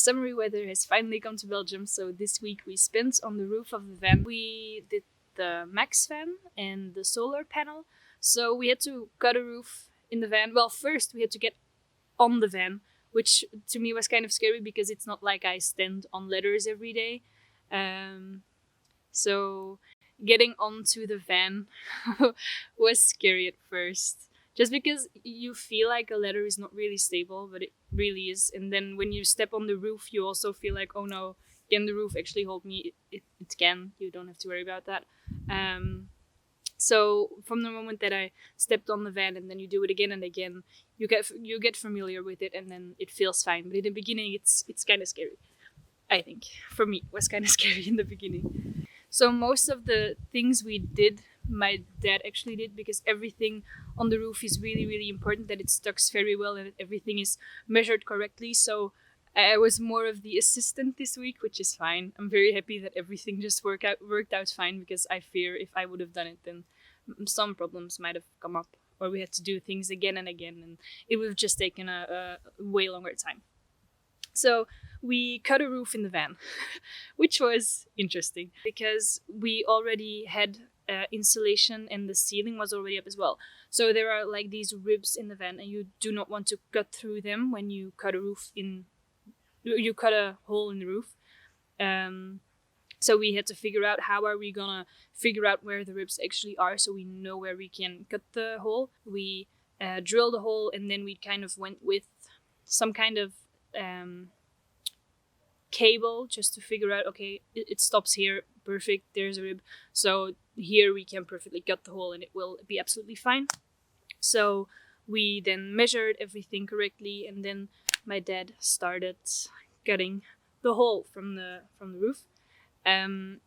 summery weather has finally come to Belgium, so this week we spent on the roof of the van. We did the MaxxFan and the solar panel, so we had to cut a roof in the van. Well, first we had to get on the van, which to me was kind of scary because it's not like I stand on ladders every day. So getting onto the van was scary at first. Just because you feel like a ladder is not really stable, but it really is. And then when you step on the roof, you also feel like, oh no, can the roof actually hold me? It can. You don't have to worry about that. So from the moment that I stepped on the van and then you do it again and again, you get familiar with it and then it feels fine. But in the beginning, it's kind of scary. I think for me, it was kind of scary in the beginning. So most of the things we did, my dad actually did, because everything on the roof is really, really important that it sticks very well and that everything is measured correctly. So I was more of the assistant this week, which is fine. I'm very happy that everything just worked out fine, because I fear if I would have done it, then some problems might have come up, or we had to do things again and again, and it would have just taken a way longer time. So we cut a roof in the van, which was interesting because we already had insulation and the ceiling was already up as well. So there are like these ribs in the van, and you do not want to cut through them when you cut a roof in. You cut a hole in the roof. So we had to figure out how are we gonna figure out where the ribs actually are, so we know where we can cut the hole. We drilled a hole, and then we kind of went with some kind of cable just to figure out, okay, it stops here, perfect, there's a rib, so here we can perfectly cut the hole and it will be absolutely fine. So we then measured everything correctly, and then my dad started cutting the hole from the roof, and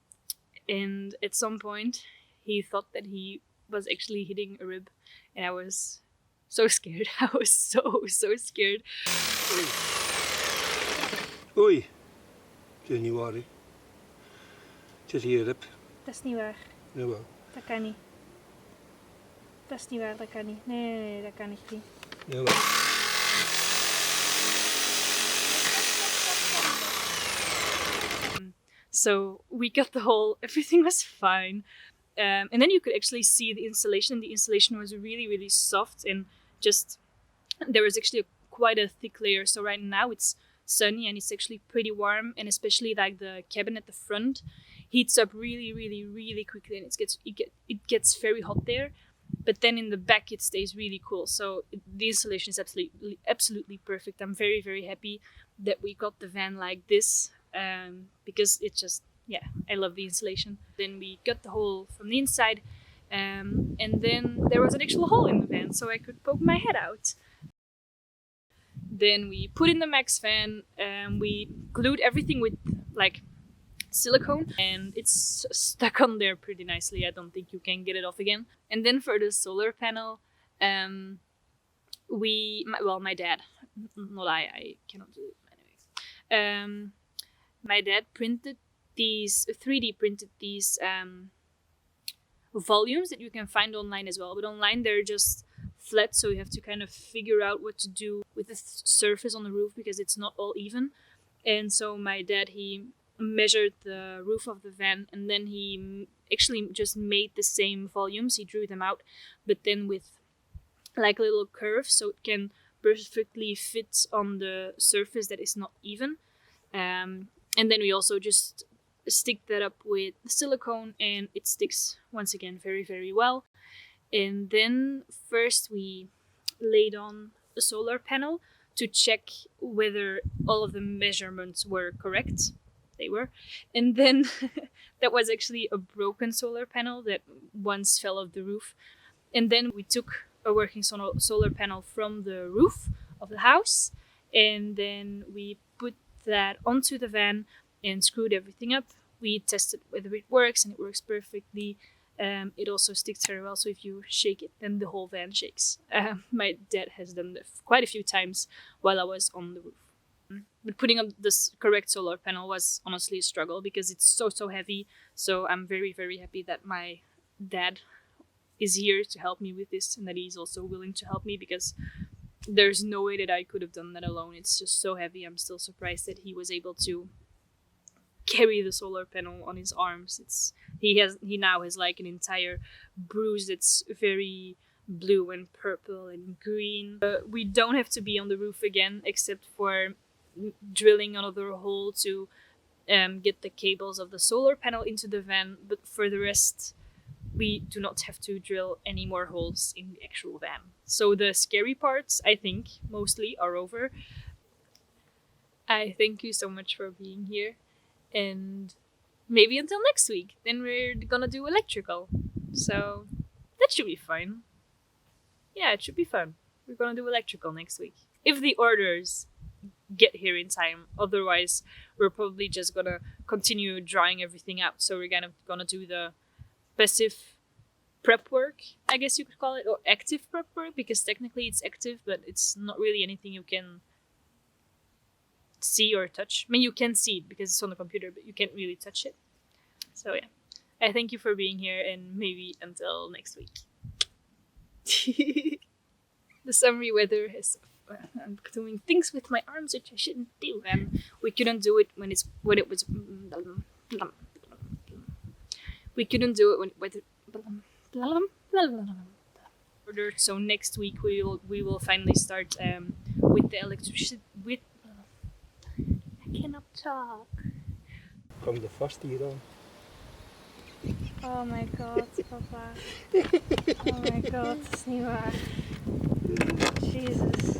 at some point he thought that he was actually hitting a rib, and I was so scared. I was so scared. Oei, dat is niet waar, hè. Het is hier, rip. Dat is niet waar. Jawel. Dat kan niet. Dat is niet waar, dat kan niet. Nee, dat kan echt niet. Jawel. So we cut the hole, everything was fine. And then you could actually see the insulation. The insulation was really, really soft, and just there was actually quite a thick layer. So right now it's sunny and it's actually pretty warm, and especially like the cabin at the front heats up really, really, really quickly, and it gets very hot there. But then in the back it stays really cool. So the insulation is absolutely perfect. I'm very, very happy that we got the van like this, because it just, yeah, I love the insulation. Then we cut the hole from the inside, and then there was an actual hole in the van, so I could poke my head out. Then we put in the MaxxFan, and we glued everything with like silicone, and it's stuck on there pretty nicely. I don't think you can get it off again. And then for the solar panel, my dad, not I cannot do it anyway. My dad printed these 3D printed these volumes that you can find online as well, but online they're just flat, so you have to kind of figure out what to do with the surface on the roof because it's not all even. And so my dad, he measured the roof of the van, and then he actually just made the same volumes. He drew them out, but then with like a little curve, so it can perfectly fit on the surface that is not even. And then we also just stick that up with silicone, and it sticks once again very, very well. And then first we laid on a solar panel to check whether all of the measurements were correct. They were. And then that was actually a broken solar panel that once fell off the roof. And then we took a working solar panel from the roof of the house, and then we put that onto the van and screwed everything up. We tested whether it works, and it works perfectly. It also sticks very well, so if you shake it, then the whole van shakes. My dad has done that quite a few times while I was on the roof. But putting up this correct solar panel was honestly a struggle because it's so heavy. So I'm very, very happy that my dad is here to help me with this, and that he's also willing to help me, because there's no way that I could have done that alone. It's just so heavy. I'm still surprised that he was able to carry the solar panel on his arms. He now has like an entire bruise that's very blue and purple and green. We don't have to be on the roof again, except for drilling another hole to get the cables of the solar panel into the van. But for the rest, we do not have to drill any more holes in the actual van. So the scary parts, I think, mostly are over. I thank you so much for being here. And maybe until next week. Then we're gonna do electrical. So that should be fun. Yeah, it should be fun. We're gonna do electrical next week. If the orders get here in time. Otherwise, we're probably just gonna continue drawing everything out. So we're gonna do the passive prep work, I guess you could call it, or active prep work, because technically it's active, but it's not really anything you can see or touch. I mean, you can see it because it's on the computer, but you can't really touch it. So yeah, I thank you for being here, and maybe until next week. The summery weather has. I'm doing things with my arms which I shouldn't do, and we couldn't do it when it was. We couldn't do it ordered. So next week we will finally start with the electricity. With I cannot talk. Komt de vast hier dan? Oh my god, papa. Oh my god, dat is niet waar. Jesus.